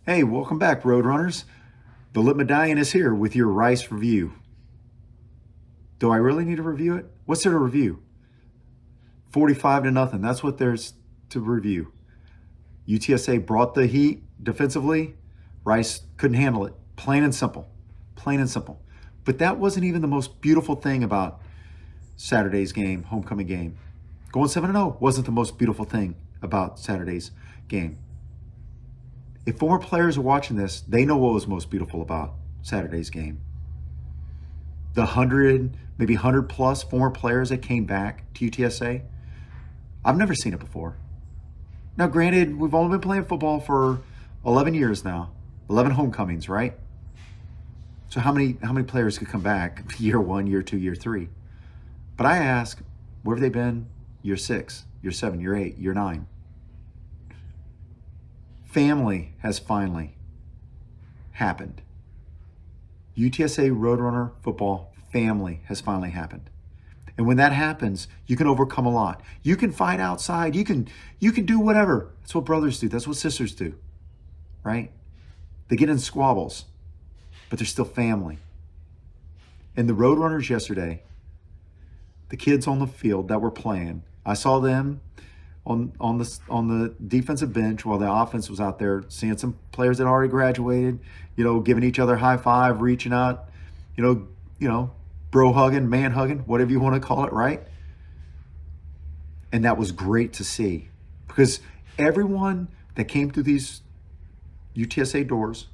Hey, welcome back, Roadrunners. The Lit Medallion is here with your Rice review. Do I really need to review it? What's there to review? 45-0. That's what there's to review. UTSA brought the heat defensively. Rice couldn't handle it. Plain and simple. Plain and simple. But that wasn't even the most beautiful thing about Saturday's game, homecoming game. Going 7-0 wasn't the most beautiful thing about Saturday's game. If former players are watching this, they know what was most beautiful about Saturday's game. The 100, maybe 100 plus former players that came back to UTSA. I've never seen it before. Now, granted, we've only been playing football for 11 years now, 11 homecomings, right? So how many players could come back year 1, year 2, year 3? But I ask, where have they been year 6, year 7, year 8, year 9? Family has finally happened. UTSA Roadrunner football family has finally happened. And when that happens, you can overcome a lot. You can fight outside. You can do whatever. That's what brothers do. That's what sisters do, right? They get in squabbles, but they're still family. And the Roadrunners yesterday, the kids on the field that were playing, I saw them on the defensive bench while the offense was out there, seeing some players that already graduated, giving each other high five, reaching out, bro hugging, man hugging, whatever you want to call it, right? And that was great to see, because everyone that came through these UTSA doors,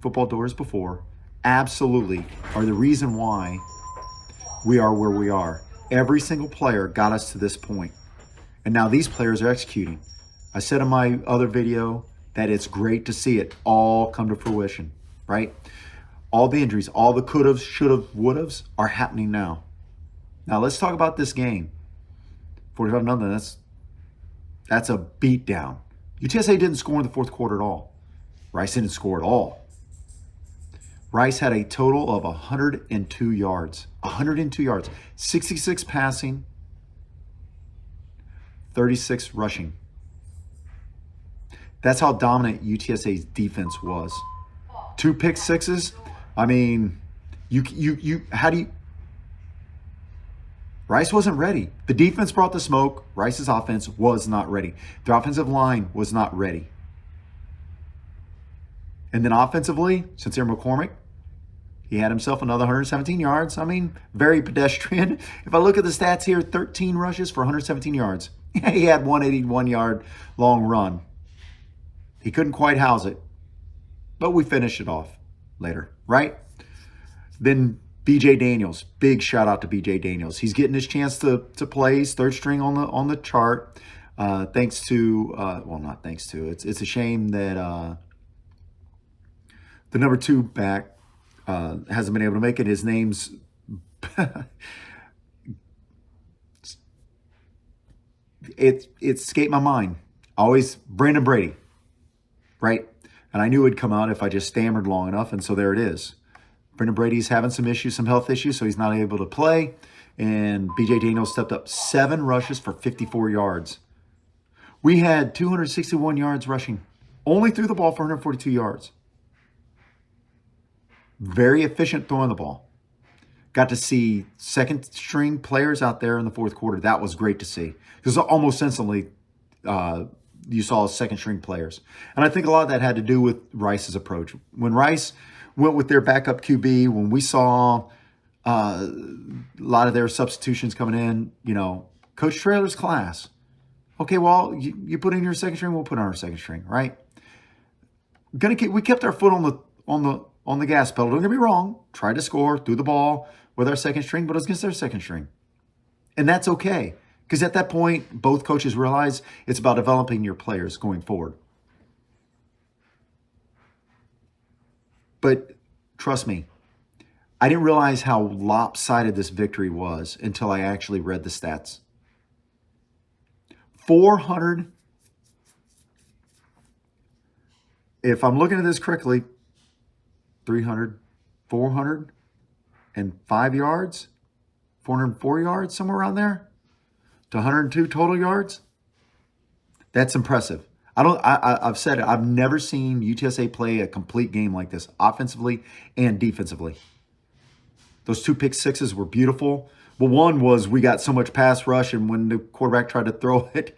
football doors before, absolutely are the reason why we are where we are. Every single player got us to this point. And now these players are executing. I said in my other video that it's great to see it all come to fruition, right? All the injuries, all the could-haves, should-have, would-haves are happening now. Now let's talk about this game. 45-0, that's a beatdown. UTSA didn't score in the fourth quarter at all. Rice didn't score at all. Rice had a total of 102 yards. 102 yards. 66 passing, 36 rushing. That's how dominant UTSA's defense was. 2 pick sixes. I mean, Rice wasn't ready. The defense brought the smoke. Rice's offense was not ready. Their offensive line was not ready. And then offensively, Sincere McCormick, he had himself another 117 yards. I mean, very pedestrian. If I look at the stats here, 13 rushes for 117 yards. He had 181-yard long run. He couldn't quite house it, but we finished it off later, right? Then B.J. Daniels, big shout out to B.J. Daniels. He's getting his chance to play. He's third string on the chart. Thanks to, well, not thanks to. It's a shame that the number 2 back hasn't been able to make it. His name's it escaped my mind. Always Brandon Brady, right? And I knew it'd come out if I just stammered long enough, and so there it is. Brandon Brady's having some issues, some health issues, so he's not able to play. And B.J. Daniels stepped up 7 rushes for 54 yards. We had 261 yards rushing. Only threw the ball for 142 yards. Very efficient throwing the ball. Got to see second string players out there in the fourth quarter. That was great to see. Because almost instantly you saw second string players. And I think a lot of that had to do with Rice's approach. When Rice went with their backup QB, when we saw a lot of their substitutions coming in, Coach Traylor's class. Okay, well, you put in your second string, we'll put on our second string, right? We kept our foot on the gas pedal. Don't get me wrong. Tried to score, threw the ball with our second string, but it was against their second string. And that's okay. Because at that point, both coaches realize it's about developing your players going forward. But trust me, I didn't realize how lopsided this victory was until I actually read the stats. 400, if I'm looking at this correctly, 300, 405 yards, 404 yards, somewhere around there, to 102 total yards. That's impressive. I've said it. I've never seen UTSA play a complete game like this, offensively and defensively. Those 2 pick sixes were beautiful. Well, one was we got so much pass rush, and when the quarterback tried to throw it,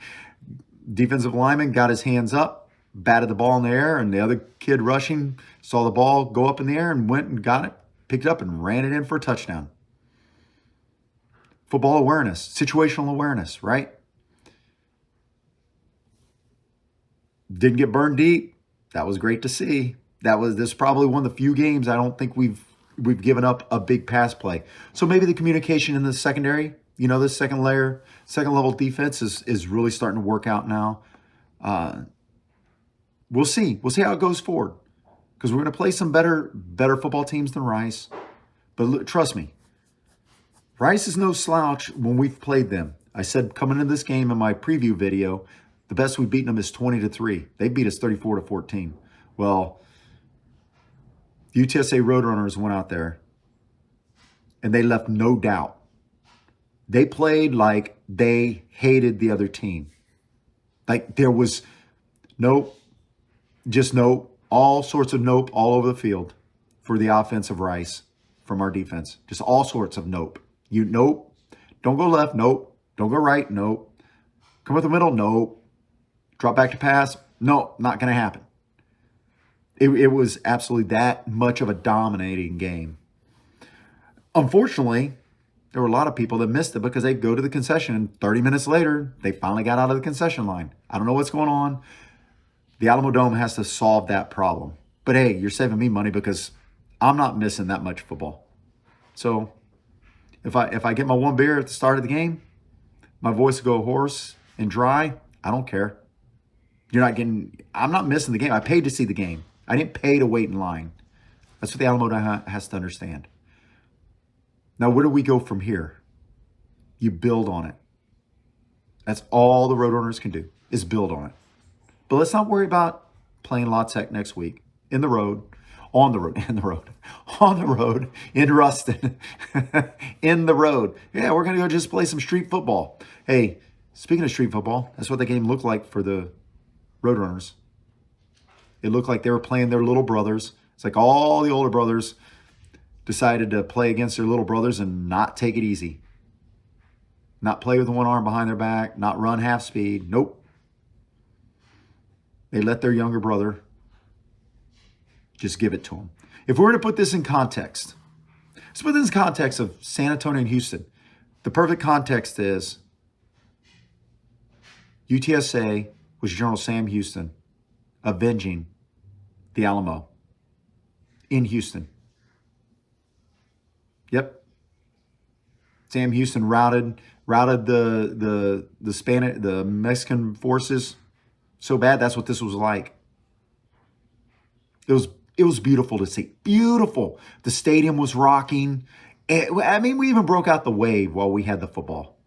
defensive lineman got his hands up, batted the ball in the air, and the other kid rushing saw the ball go up in the air and went and got it, picked it up, and ran it in for a touchdown. Football awareness, situational awareness, right? Didn't get burned deep. That was great to see. This is probably one of the few games I don't think we've given up a big pass play. So maybe the communication in the secondary, this second level defense is really starting to work out now. We'll see. We'll see how it goes forward, because we're going to play some better football teams than Rice. But look, trust me, Rice is no slouch when we've played them. I said coming into this game in my preview video, the best we've beaten them is 20-3. They beat us 34-14. Well, UTSA Roadrunners went out there and they left no doubt. They played like they hated the other team. Like there was nope, just nope, all sorts of nope all over the field for the offense of Rice from our defense. Just all sorts of nope. Nope. Don't go left, nope. Don't go right, nope. Come up the middle, nope. Drop back to pass, no, not going to happen. It was absolutely that much of a dominating game. Unfortunately, there were a lot of people that missed it because they go to the concession and 30 minutes later, they finally got out of the concession line. I don't know what's going on. The Alamo Dome has to solve that problem. But hey, you're saving me money because I'm not missing that much football. So if I get my one beer at the start of the game, my voice will go hoarse and dry, I don't care. I'm not missing the game. I paid to see the game. I didn't pay to wait in line. That's what the Alamo has to understand. Now, where do we go from here? You build on it. That's all the Roadrunners can do, is build on it. But let's not worry about playing La Tech next week on the road, in Ruston, in the road. Yeah, we're going to go just play some street football. Hey, speaking of street football, that's what the game looked like for the Roadrunners. It looked like they were playing their little brothers. It's like all the older brothers decided to play against their little brothers and not take it easy. Not play with one arm behind their back, not run half speed. Nope. They let their younger brother just give it to them. If we were to put this in context, let's put this in context of San Antonio and Houston. The perfect context is UTSA was General Sam Houston avenging the Alamo in Houston. Yep. Sam Houston routed the Mexican forces so bad. That's what this was like. It was beautiful to see. Beautiful. The stadium was rocking. I mean, we even broke out the wave while we had the football.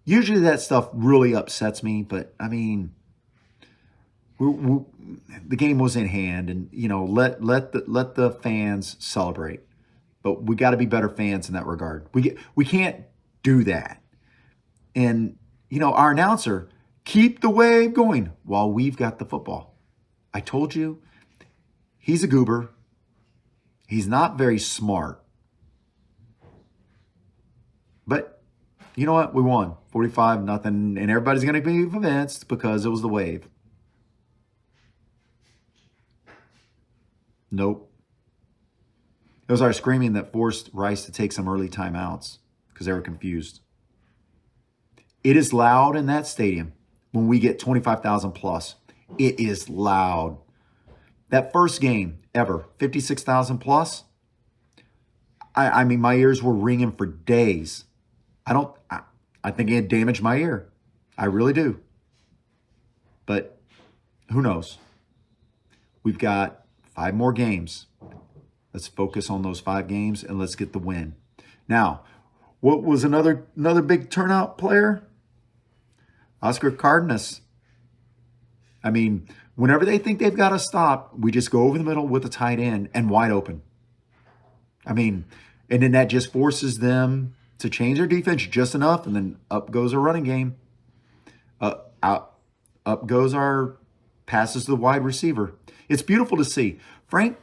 Usually that stuff really upsets me, but I mean, the game was in hand, and let the fans celebrate. But we got to be better fans in that regard. We can't do that. And our announcer, keep the wave going while we've got the football. I told you, he's a goober. He's not very smart. But you know what? We won 45-0, and everybody's going to be convinced because it was the wave. Nope. It was our screaming that forced Rice to take some early timeouts because they were confused. It is loud in that stadium when we get 25,000 plus. It is loud. That first game ever, 56,000 plus. I mean, my ears were ringing for days. I think it damaged my ear. I really do. But who knows? We've got 5 more games. Let's focus on those 5 games and let's get the win. Now, what was another big turnout player? Oscar Cardenas. I mean, whenever they think they've got to stop, we just go over the middle with a tight end and wide open. I mean, and then that just forces them to change their defense just enough, and then up goes our running game. Up goes our passes to the wide receiver. It's beautiful to see. Frank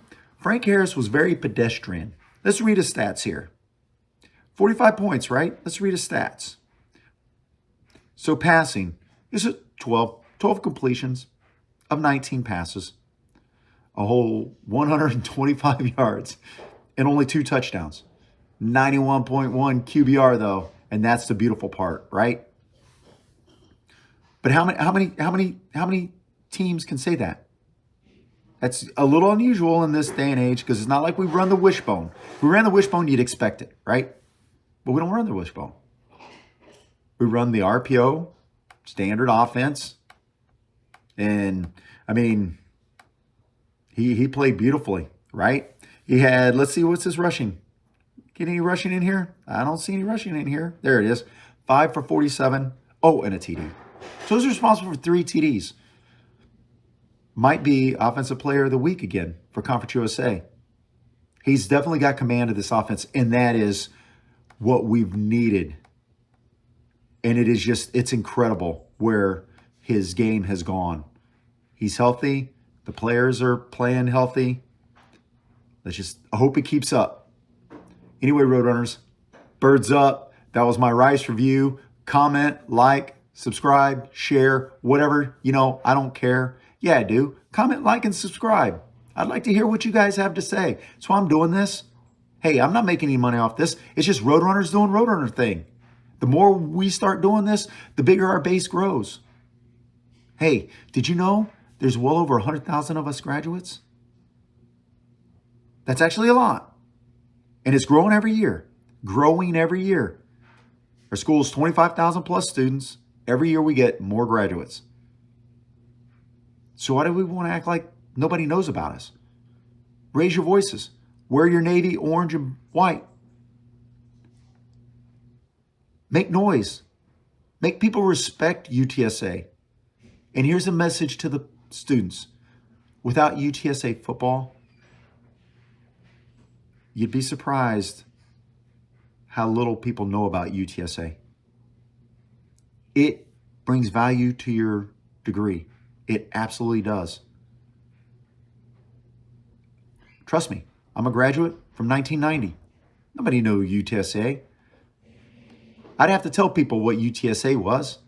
Harris was very pedestrian. Let's read his stats here. 45 points, right? Let's read his stats. So passing, is it 12 completions of 19 passes, a whole 125 yards, and only 2 touchdowns. 91.1 QBR though, and that's the beautiful part, right? But how many teams can say that? That's a little unusual in this day and age because it's not like we run the wishbone. If we ran the wishbone, you'd expect it, right? But we don't run the wishbone. We run the RPO, standard offense. And, I mean, he played beautifully, right? He had, let's see, what's his rushing? Get any rushing in here? I don't see any rushing in here. There it is. 5 for 47. Oh, and a TD. So he's responsible for 3 TDs. Might be Offensive Player of the Week again for Conference USA. He's definitely got command of this offense, and that is what we've needed. And it is just, it's incredible where his game has gone. He's healthy. The players are playing healthy. I hope it keeps up. Anyway, Roadrunners, birds up. That was my Rice review. Comment, like, subscribe, share, whatever. I don't care. Yeah, I do. Comment, like, and subscribe. I'd like to hear what you guys have to say. That's why I'm doing this. Hey, I'm not making any money off this. It's just Roadrunners doing Roadrunner thing. The more we start doing this, the bigger our base grows. Hey, did you know there's well over 100,000 of us graduates? That's actually a lot. And it's growing every year. Growing every year. Our school's 25,000 plus students. Every year we get more graduates. So why do we want to act like nobody knows about us? Raise your voices. Wear your navy, orange, and white. Make noise. Make people respect UTSA. And here's a message to the students. Without UTSA football, you'd be surprised how little people know about UTSA. It brings value to your degree. It absolutely does. Trust me, I'm a graduate from 1990. Nobody knew UTSA. I'd have to tell people what UTSA was.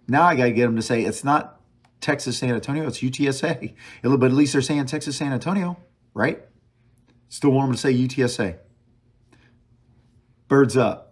Now I got to get them to say it's not Texas San Antonio, it's UTSA. But at least they're saying Texas San Antonio, right? Still want them to say UTSA. Birds up.